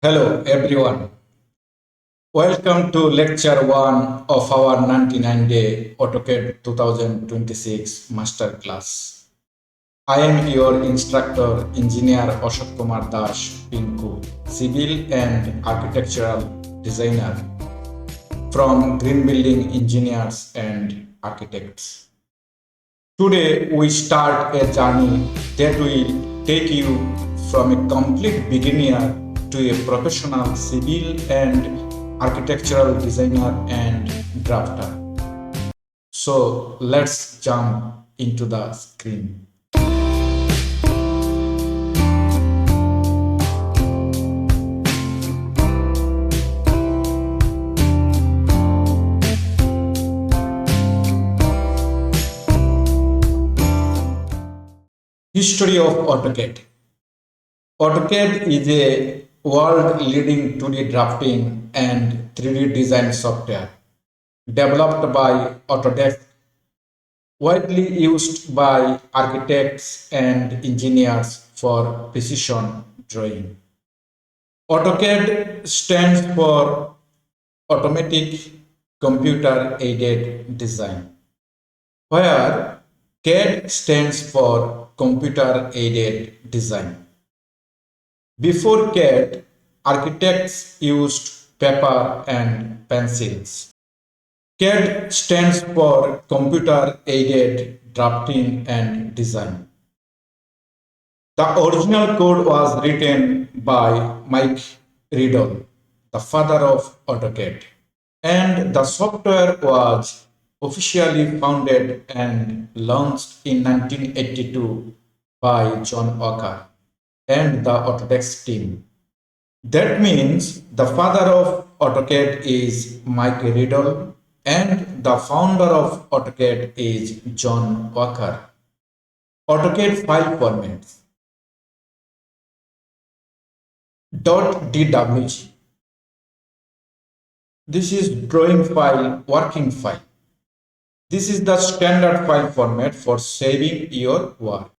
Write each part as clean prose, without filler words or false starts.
Hello everyone. Welcome to lecture 1 of our 99-day AutoCAD 2026 masterclass. I am your instructor, engineer Ashok Kumar Dash Pinku, civil and architectural designer from Green Building Engineers and Architects. Today we start a journey that will take you from a complete beginner to a professional civil and architectural designer and drafter. So let's jump into the screen. History of AutoCAD. AutoCAD is a world-leading 2D drafting and 3D design software developed by Autodesk, widely used by architects and engineers for precision drawing. AutoCAD stands for Automatic Computer Aided Design, where CAD stands for Computer Aided Design. Before CAD, architects used paper and pencils. CAD stands for Computer Aided Drafting and Design. The original code was written by Mike Riddle, the father of AutoCAD, and the software was officially founded and launched in 1982 by John Walker and the Autodesk team. That means the father of AutoCAD is Mike Riddle and the founder of AutoCAD is John Walker. AutoCAD file formats .dwg. This is drawing file, working file. This is the standard file format for saving your work.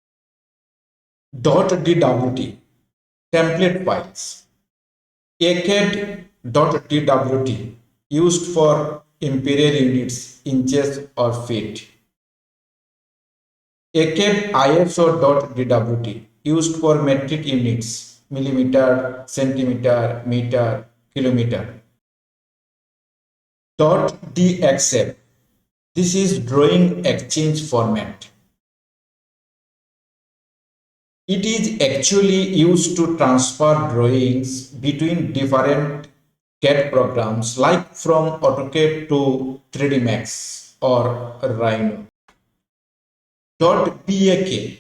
.dwt, template files. ACAD.dwt, used for imperial units, inches or feet. ACAD ISO.dwt, used for metric units, millimeter, centimeter, meter, kilometer. .dxf, this is drawing exchange format. It is actually used to transfer drawings between different CAD programs like from AutoCAD to 3D Max or Rhino. .bak,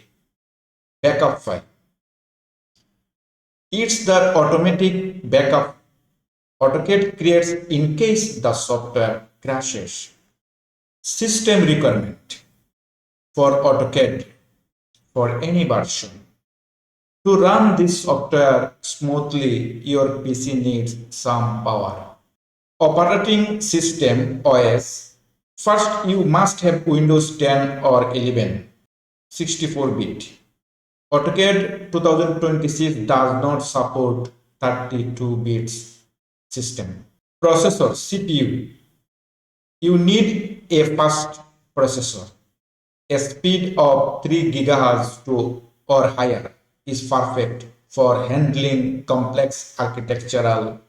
backup file. It's the automatic backup AutoCAD creates in case the software crashes. System requirement for AutoCAD for any version. To run this software smoothly, your PC needs some power. Operating system OS. First, you must have Windows 10 or 11, 64-bit. AutoCAD 2026 does not support 32-bit system. Processor, CPU. You need a fast processor. A speed of 3 GHz to or higher is perfect for handling complex architectural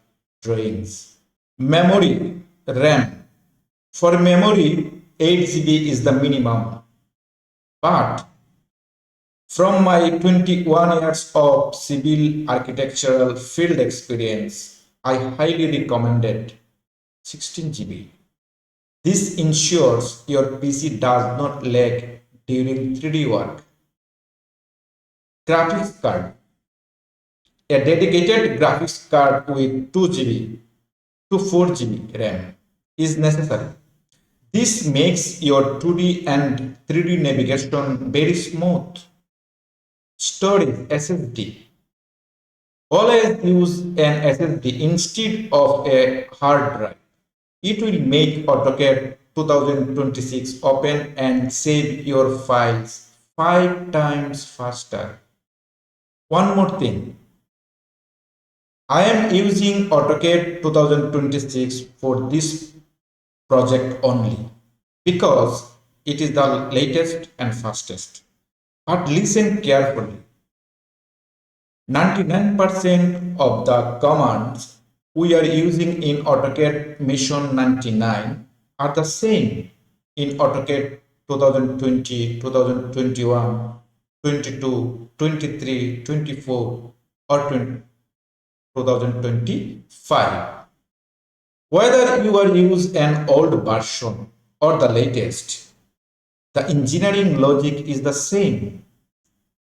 drawings. Memory, RAM. For memory, 8 GB is the minimum. But from my 21 years of civil architectural field experience, I highly recommended 16 GB. This ensures your PC does not lag during 3D work. Graphics card. A dedicated graphics card with 2 GB to 4 GB RAM is necessary. This makes your 2D and 3D navigation very smooth. Storage SSD. Always use an SSD instead of a hard drive. It will make AutoCAD 2026 open and save your files 5 times faster. One more thing, I am using AutoCAD 2026 for this project only because it is the latest and fastest. But listen carefully. 99% of the commands we are using in AutoCAD Mission 99 are the same in AutoCAD 2020, 2021, 22, 23, 24, or 2025. Whether you are use an old version or the latest, the engineering logic is the same.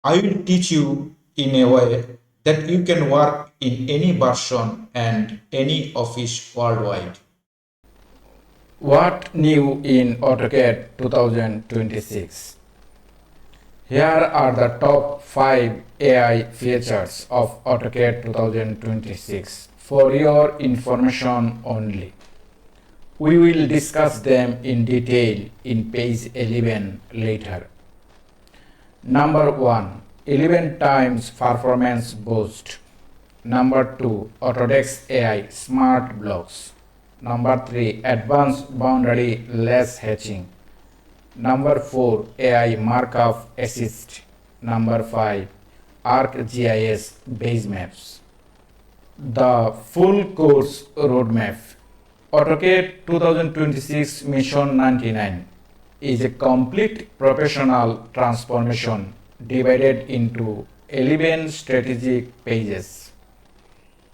I will teach you in a way that you can work in any version and any office worldwide. What new in AutoCAD 2026? Here are the top 5 AI features of AutoCAD 2026 for your information only. We will discuss them in detail in page 11 later. Number 1. 11 times performance boost. Number 2. Autodesk AI Smart Blocks. Number 3. Advanced Boundary Less Hatching. Number 4. AI Markup Assist. Number 5. ArcGIS Base Maps. The full course roadmap. AutoCAD 2026 Mission 99 is a complete professional transformation divided into 11 strategic pages.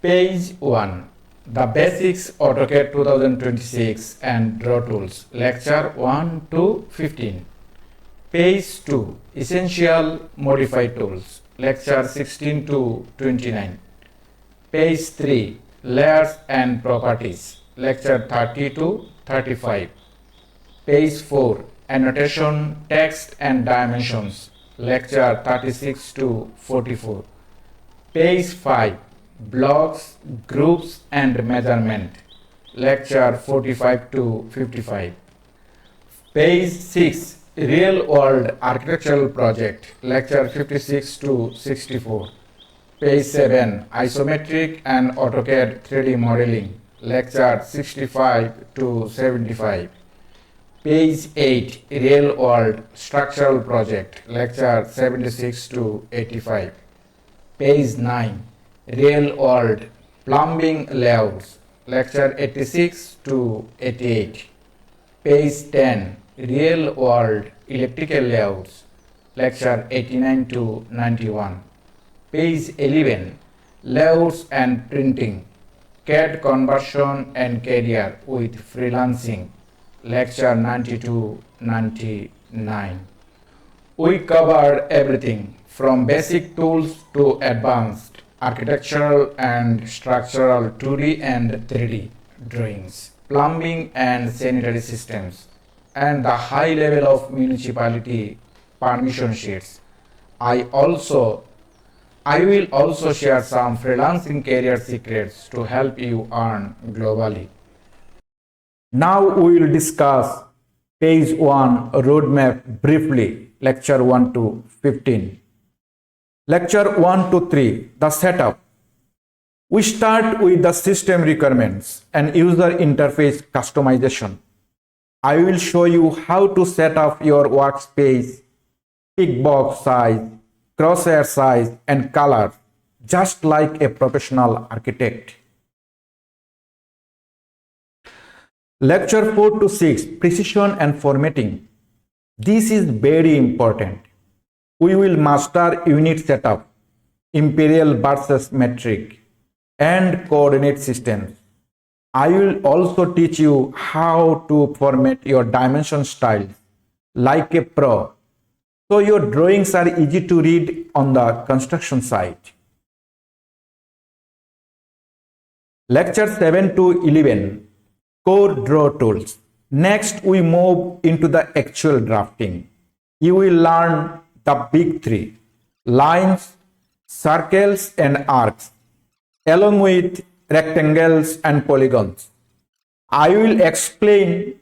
Page 1. The Basics AutoCAD 2026 and Draw Tools, Lecture 1 to 15. Page 2. Essential Modify Tools, Lecture 16 to 29. Page 3. Layers and Properties, Lecture 30 to 35. Page 4. Annotation, Text and Dimensions, Lecture 36 to 44. Page 5. Blocks, Groups and Measurement, Lecture 45 to 55. Page 6. Real World Architectural Project, Lecture 56 to 64. Page 7. Isometric and AutoCAD 3D Modeling, Lecture 65 to 75. Page 8. Real World Structural Project, Lecture 76 to 85. Page 9. Real World Plumbing Layouts, Lecture 86 to 88. Page 10. Real World Electrical Layouts, Lecture 89 to 91. Page 11. Layouts and Printing, CAD Conversion and Career with Freelancing, Lecture 90 to 99. We covered everything from basic tools to advanced architectural and structural 2D and 3D drawings, plumbing and sanitary systems, and the high level of municipality permission sheets. I will also share some freelancing career secrets to help you earn globally. Now we will discuss page 1 roadmap briefly, lecture 1 to 15. Lecture 1 to 3, the setup. We start with the system requirements and user interface customization. I will show you how to set up your workspace, pick box size, crosshair size and color, just like a professional architect. Lecture 4 to 6, precision and formatting. This is very important. We will master unit setup, imperial versus metric, and coordinate systems. I will also teach you how to format your dimension styles like a pro, so your drawings are easy to read on the construction site. Lecture 7 to 11, core draw tools. Next, we move into the actual drafting. You will learn the big three: lines, circles and arcs, along with rectangles and polygons. I will explain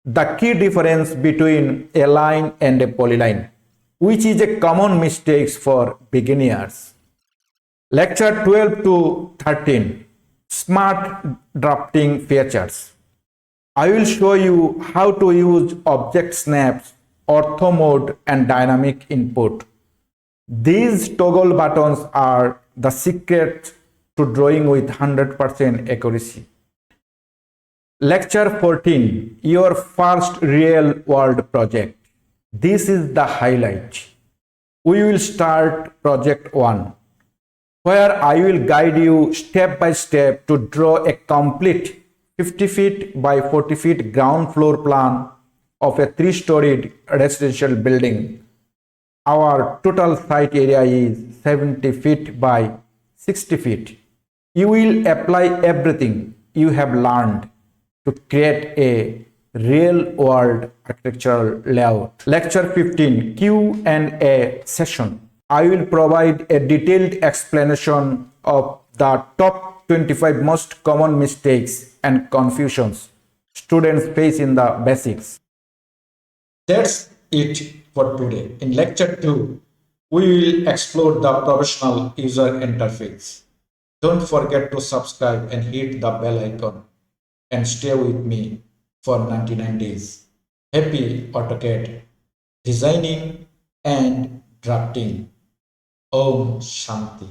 the key difference between a line and a polyline, which is a common mistake for beginners. Lecture 12 to 13, Smart Drafting Features. I will show you how to use object snaps, ortho mode and dynamic input. These toggle buttons are the secret to drawing with 100% accuracy. Lecture 14, your first real world project. This is the highlight. We will start project 1, where I will guide you step by step to draw a complete 50 feet by 40 feet ground floor plan of a 3-storied residential building. Our total site area is 70 feet by 60 feet. You will apply everything you have learned to create a real world architectural layout. Lecture 15, Q&A session. I will provide a detailed explanation of the top 25 most common mistakes and confusions students face in the basics. That's it for today. In lecture 2, we will explore the professional user interface. Don't forget to subscribe and hit the bell icon and stay with me for 99 days. Happy AutoCAD designing and drafting. Om Shanti.